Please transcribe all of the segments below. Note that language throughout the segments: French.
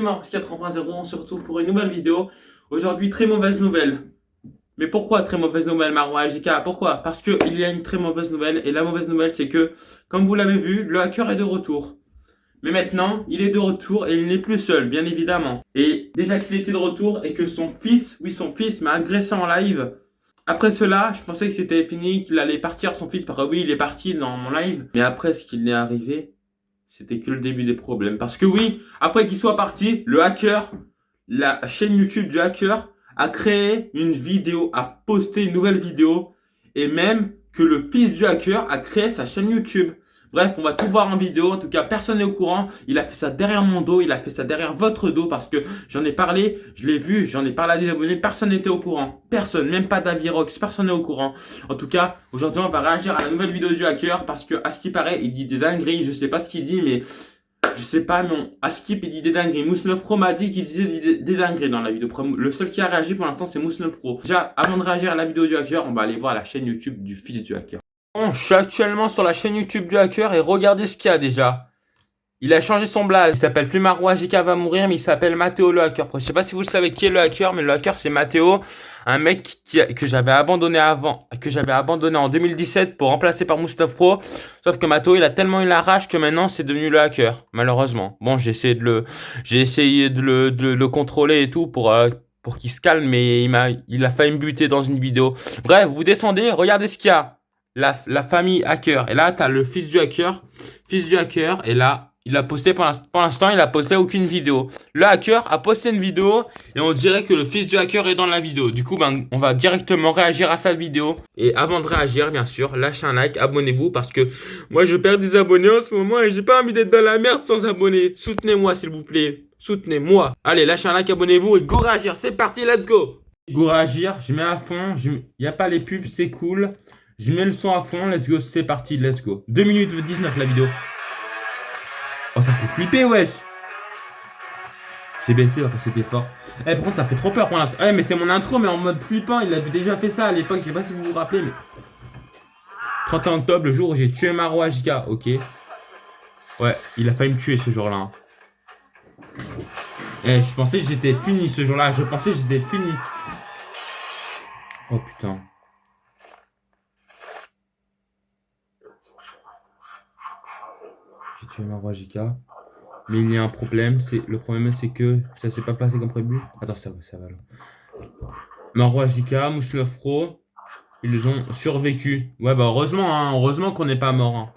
Mars 4.0, on se retrouve pour une nouvelle vidéo. Aujourd'hui, très mauvaise nouvelle. Mais pourquoi très mauvaise nouvelle, Marwan Ajika? Pourquoi? Parce qu'il y a une très mauvaise nouvelle, et la mauvaise nouvelle, c'est que, comme vous l'avez vu, le hacker est de retour. Mais maintenant, il est de retour et il n'est plus seul, bien évidemment. Et déjà qu'il était de retour et que son fils, oui, son fils m'a agressé en live. Après cela, je pensais que c'était fini, qu'il allait partir, son fils, parce que oui, il est parti dans mon live. Mais après, ce qu'il est arrivé, c'était que le début des problèmes. Parce que oui, après qu'il soit parti, le hacker, la chaîne YouTube du hacker, a créé une vidéo, a posté une nouvelle vidéo. Et même que le fils du hacker a créé sa chaîne YouTube. Bref, on va tout voir en vidéo. En tout cas, personne n'est au courant. Il a fait ça derrière mon dos. Il a fait ça derrière votre dos parce que j'en ai parlé. Je l'ai vu. J'en ai parlé à des abonnés. Personne n'était au courant. Personne. Même pas Davirox. Personne n'est au courant. En tout cas, aujourd'hui, on va réagir à la nouvelle vidéo du hacker parce que, à ce qui paraît, il dit des dingueries. Je sais pas ce qu'il dit, mais je sais pas, mais Askip il dit des dingueries. Mousse9 Pro m'a dit qu'il disait des dingueries dans la vidéo. Le seul qui a réagi pour l'instant, c'est Mousse9 Pro. Déjà, avant de réagir à la vidéo du hacker, on va aller voir la chaîne YouTube du fils du hacker. Bon, je suis actuellement sur la chaîne YouTube du hacker et regardez ce qu'il y a déjà. Il a changé son blaze. Il s'appelle plus Marwa JK va mourir, mais il s'appelle Mathéo le hacker. Je sais pas si vous le savez qui est le hacker, mais le hacker c'est Mathéo, un mec que j'avais abandonné en 2017 pour remplacer par Mousse9 Pro. Sauf que Mathéo, il a tellement eu la rage que maintenant c'est devenu le hacker, malheureusement. Bon, j'ai essayé de le contrôler et tout pour qu'il se calme, mais il a failli me buter dans une vidéo. Bref, vous descendez, regardez ce qu'il y a. La famille hacker. Et là, t'as le fils du hacker. Et là, il a posté, pour l'instant, il a posté aucune vidéo. Le hacker a posté une vidéo et on dirait que le fils du hacker est dans la vidéo. Du coup, on va directement réagir à sa vidéo. Et avant de réagir, bien sûr, lâchez un like, abonnez-vous parce que moi, je perds des abonnés en ce moment et j'ai pas envie d'être dans la merde sans abonnés. Soutenez-moi, s'il vous plaît. Soutenez-moi. Allez, lâchez un like, abonnez-vous et go réagir. C'est parti, let's go. Go réagir, je mets à fond. Il n'y a pas les pubs, c'est cool. Je mets le son à fond, let's go, c'est parti, let's go. 2 minutes 19 la vidéo. Oh, ça fait flipper, wesh. J'ai baissé, c'était fort. Eh, par contre, ça fait trop peur pour l'instant. Eh, mais c'est mon intro, mais en mode flippant. Il avait déjà fait ça à l'époque. Je sais pas si vous vous rappelez, mais. 31 octobre, le jour où j'ai tué Marwa JK. Ok. Ouais, il a failli me tuer ce jour-là. Hein. Eh, je pensais que j'étais fini ce jour-là. Je pensais que j'étais fini. Oh putain. J'ai tué Marwa JK. Mais il y a un problème, le problème c'est que ça s'est pas passé comme prévu. Attends, ça va là. Marwa JK, Mousse9 Pro, ils ont survécu. Ouais bah heureusement, hein, heureusement qu'on n'est pas mort. Hein.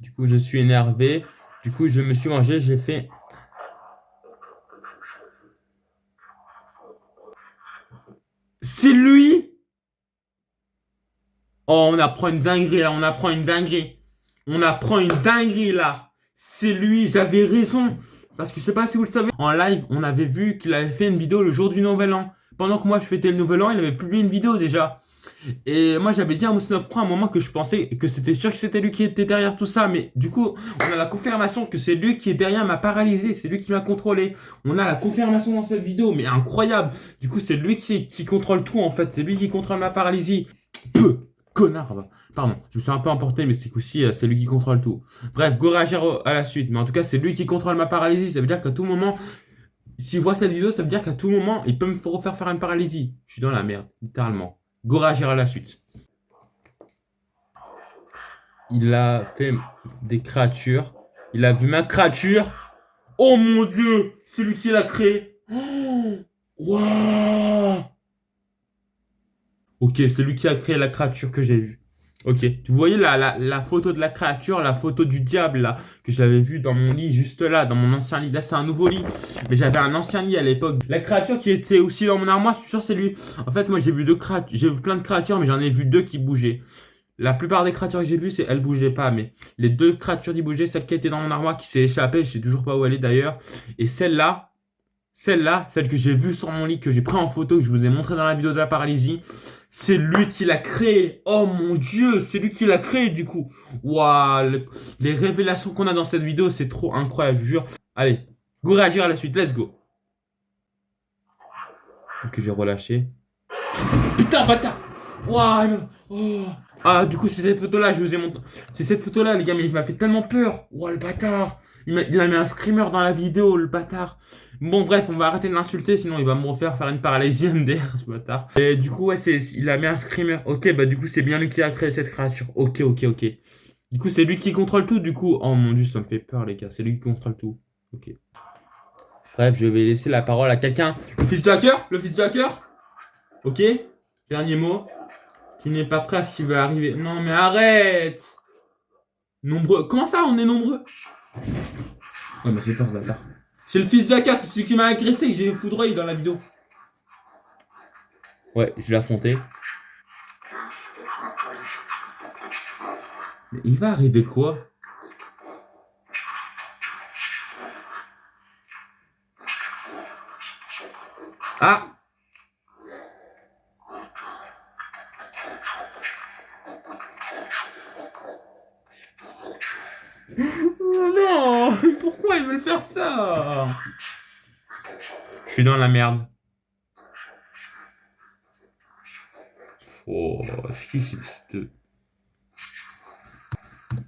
Du coup je suis énervé. Du coup je me suis mangé, j'ai fait. C'est lui! Oh on apprend une dinguerie là, on apprend une dinguerie. On apprend une dinguerie là. C'est lui, j'avais raison. Parce que je sais pas si vous le savez, en live, on avait vu qu'il avait fait une vidéo le jour du Nouvel An. Pendant que moi je fêtais le Nouvel An, il avait publié une vidéo déjà. Et moi j'avais dit à Mousse9 Pro à un moment que je pensais que c'était sûr que c'était lui qui était derrière tout ça. Mais du coup, on a la confirmation que c'est lui qui est derrière m'a paralysé. C'est lui qui m'a contrôlé. On a la confirmation dans cette vidéo, mais incroyable. Du coup, c'est lui qui contrôle tout en fait. C'est lui qui contrôle ma paralysie. Peu. Connard, pardon, je me suis un peu emporté, mais c'est qu'aussi, c'est lui qui contrôle tout. Bref, go réagir à la suite. Mais en tout cas, c'est lui qui contrôle ma paralysie. Ça veut dire qu'à tout moment, s'il voit cette vidéo, ça veut dire qu'à tout moment, il peut me refaire faire une paralysie. Je suis dans la merde, littéralement. Go réagir à la suite. Il a fait des créatures. Il a vu ma créature. Oh mon dieu, c'est lui qui l'a créé. Waouh. Ok, c'est lui qui a créé la créature que j'ai vue. Ok, vous voyez la photo de la créature, la photo du diable là, que j'avais vue dans mon lit, juste là, dans mon ancien lit. Là, c'est un nouveau lit, mais j'avais un ancien lit à l'époque. La créature qui était aussi dans mon armoire, je suis sûr c'est lui. En fait, moi j'ai vu plein de créatures, mais j'en ai vu 2 qui bougeaient. La plupart des créatures que j'ai vues, elles bougeaient pas, mais les 2 créatures qui bougeaient, celle qui était dans mon armoire, qui s'est échappée, je sais toujours pas où elle est d'ailleurs, et celle-là, celle que j'ai vue sur mon lit, que j'ai pris en photo, que je vous ai montré dans la vidéo de la paralysie, c'est lui qui l'a créé. Oh mon dieu, c'est lui qui l'a créé du coup. Waouh, les révélations qu'on a dans cette vidéo, c'est trop incroyable, je jure. Allez, go réagir à la suite, let's go. Ok, j'ai relâché. Putain, bâtard. Waouh, oh. Ah, du coup, c'est cette photo-là, je vous ai montré. C'est cette photo-là, les gars, mais il m'a fait tellement peur. Waouh, le bâtard. Il a mis un screamer dans la vidéo, le bâtard. Bon, bref, on va arrêter de l'insulter, sinon il va me refaire faire une paralysie MDR, ce bâtard. Et du coup, ouais, il a mis un screamer. Ok, bah du coup, c'est bien lui qui a créé cette créature. Ok, ok, ok. Du coup, c'est lui qui contrôle tout, du coup. Oh mon dieu, ça me fait peur, les gars. C'est lui qui contrôle tout. Ok. Bref, je vais laisser la parole à quelqu'un. Le fils du hacker? Le fils du hacker? Ok. Dernier mot. Tu n'es pas prêt à ce qui va arriver. Non, mais arrête! Nombreux. Comment ça, on est nombreux? Oh, il m'a fait peur, ce bâtard. C'est le fils du hacker, c'est celui qui m'a agressé que j'ai foudroyé dans la vidéo. Ouais, je l'ai affronté. Mais il va arriver quoi? Ah! Oh non! Pourquoi ils veulent faire ça? Je suis dans la merde. Oh, c'est qui c'est de...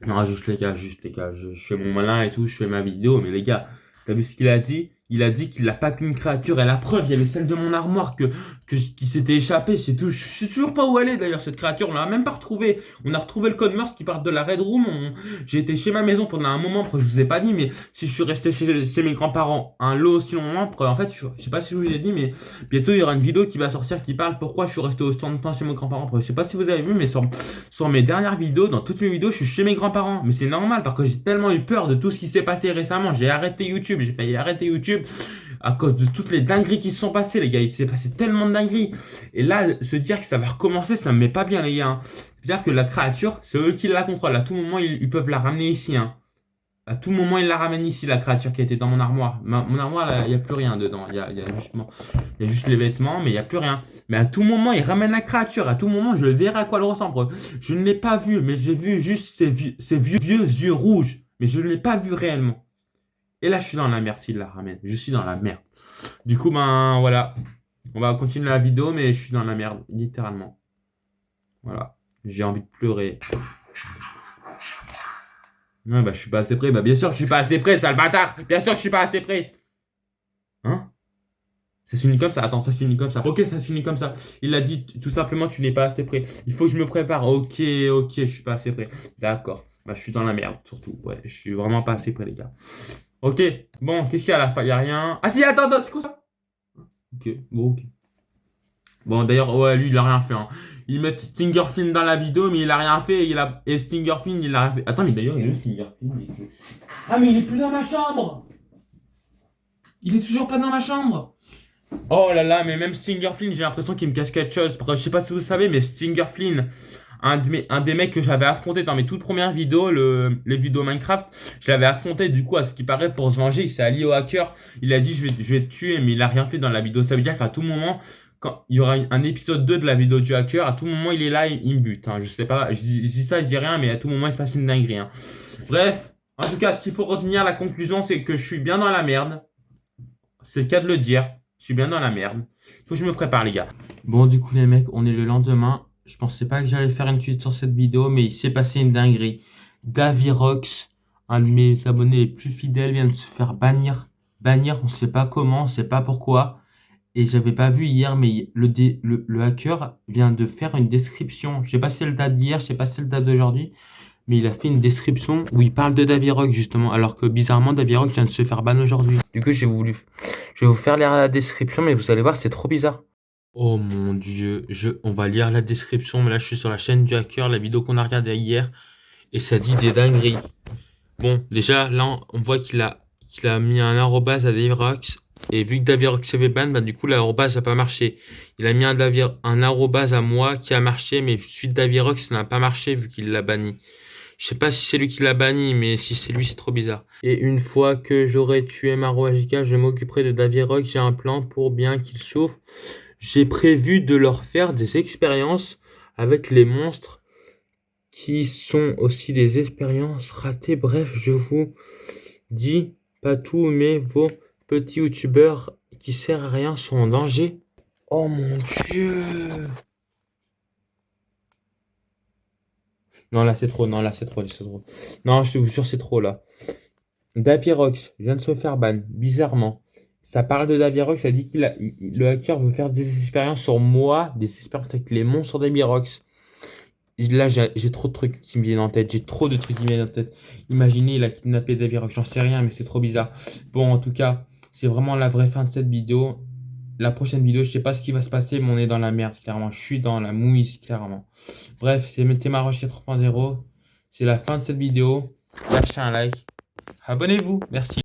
Non, juste les gars, je fais mon malin et tout, je fais ma vidéo, mais les gars, t'as vu ce qu'il a dit? Il a dit qu'il a pas qu'une créature, et la preuve, il y avait celle de mon armoire qui s'était échappée. Je sais toujours pas où elle est d'ailleurs, cette créature, on l'a même pas retrouvée. On a retrouvé le code Morse qui part de la Red Room. J'ai été chez ma maison pendant un moment, après je vous ai pas dit, mais si je suis resté chez mes grands-parents un lot aussi longtemps, après, en fait, je sais pas si je vous ai dit, mais bientôt il y aura une vidéo qui va sortir qui parle pourquoi je suis resté autant de temps chez mes grands-parents. Après, je sais pas si vous avez vu, mais sur mes dernières vidéos, dans toutes mes vidéos, je suis chez mes grands-parents. Mais c'est normal parce que j'ai tellement eu peur de tout ce qui s'est passé récemment. J'ai arrêté YouTube, j'ai failli arrêter YouTube à cause de toutes les dingueries qui se sont passées, les gars. Il s'est passé tellement de dingueries. Et là, se dire que ça va recommencer, ça me met pas bien, les gars. C'est-à-dire que la créature, c'est eux qui la contrôlent. À tout moment, ils peuvent la ramener ici, hein. À tout moment, ils la ramènent ici, la créature qui était dans mon armoire. Mon armoire, il n'y a plus rien dedans. Il y a juste les vêtements, mais il n'y a plus rien. Mais à tout moment, ils ramènent la créature. À tout moment, je verrai à quoi elle ressemble. Je ne l'ai pas vu, mais j'ai vu juste ses vieux yeux rouges. Mais je ne l'ai pas vu réellement. Et là, je suis dans la merde s'il la ramène. Je suis dans la merde. Du coup, ben voilà. On va continuer la vidéo, mais je suis dans la merde, littéralement. Voilà. J'ai envie de pleurer. Ouais, bah, je suis pas assez près. Bah, bien sûr que je suis pas assez près, sale bâtard. Bien sûr que je suis pas assez près. Hein? Ça se finit comme ça. Attends, ça se finit comme ça. Ok, ça se finit comme ça. Il a dit tout simplement, tu n'es pas assez près. Il faut que je me prépare. Ok, ok, je suis pas assez près. D'accord. Bah, je suis dans la merde, surtout. Ouais, je suis vraiment pas assez près, les gars. Ok. Bon, qu'est-ce qu'il y a à la fin? Il y a rien. Ah si, attends, c'est quoi ça? Ok, bon, ok. Bon, d'ailleurs, ouais, lui, il a rien fait, hein. Ils mettent Stinger Flynn dans la vidéo, mais il a rien fait. Et Stinger Flynn, il a rien fait. Attends, mais d'ailleurs, il est où Stinger Flynn? Ah, mais il est plus dans ma chambre! Il est toujours pas dans ma chambre! Oh là là, mais même Stinger Flynn, j'ai l'impression qu'il me cache quelque chose. Je sais pas si vous savez, mais Stinger Flynn, un des mecs que j'avais affronté dans mes toutes premières vidéos, les vidéos Minecraft, je l'avais affronté du coup à ce qui paraît pour se venger. Il s'est allié au hacker. Il a dit je vais te tuer, mais il a rien fait dans la vidéo. Ça veut dire qu'à tout moment, quand il y aura un épisode 2 de la vidéo du hacker, à tout moment il est là, il me bute, hein. Je sais pas, je dis ça, je dis rien, mais à tout moment il se passe une dinguerie, hein. Bref, en tout cas, ce qu'il faut retenir, la conclusion, c'est que je suis bien dans la merde. C'est le cas de le dire. Je suis bien dans la merde. Faut que je me prépare, les gars. Bon, du coup, les mecs, on est le lendemain. Je pensais pas que j'allais faire une suite sur cette vidéo, mais il s'est passé une dinguerie. Davirox, un de mes abonnés les plus fidèles, vient de se faire bannir. Bannir, on sait pas comment, on sait pas pourquoi. Et j'avais pas vu hier, mais le hacker vient de faire une description. Je sais pas si c'est le date d'hier, je sais pas si c'est le date d'aujourd'hui. Mais il a fait une description où il parle de Davirox justement, alors que bizarrement Davirox vient de se faire ban aujourd'hui. Du coup, je vais vous faire lire la description, mais vous allez voir, c'est trop bizarre. Oh mon dieu, on va lire la description, mais là je suis sur la chaîne du hacker, la vidéo qu'on a regardée hier, et ça dit des dingueries. Bon, déjà là, on voit qu'il a mis un arrobase à Davirox, et vu que Davirox s'est fait ban, bah du coup l'arrobase n'a pas marché. Il a mis un arrobase à moi qui a marché, mais celui de Davirox ça n'a pas marché vu qu'il l'a banni. Je sais pas si c'est lui qui l'a banni, mais si c'est lui, c'est trop bizarre. Et une fois que j'aurai tué Maro Ajika, je m'occuperai de Davirox. J'ai un plan pour bien qu'il souffre. J'ai prévu de leur faire des expériences avec les monstres qui sont aussi des expériences ratées. Bref, je vous dis pas tout, mais vos petits youtubeurs qui servent à rien sont en danger. Oh mon dieu! Non, là, c'est trop. Non, là, c'est trop. Non, je vous jure, c'est trop, là. Davirox vient de se faire ban, bizarrement. Ça parle de Davirox, ça dit le hacker veut faire des expériences sur moi, des expériences avec les monstres Davirox. Là, j'ai trop de trucs qui me viennent en tête, j'ai trop de trucs qui me viennent en tête. Imaginez, il a kidnappé Davirox, j'en sais rien, mais c'est trop bizarre. Bon, en tout cas, c'est vraiment la vraie fin de cette vidéo. La prochaine vidéo, je sais pas ce qui va se passer, mais on est dans la merde, clairement. Je suis dans la mouise, clairement. Bref, c'est Thémarocher 3.0. C'est la fin de cette vidéo. Lâchez un like. Abonnez-vous. Merci.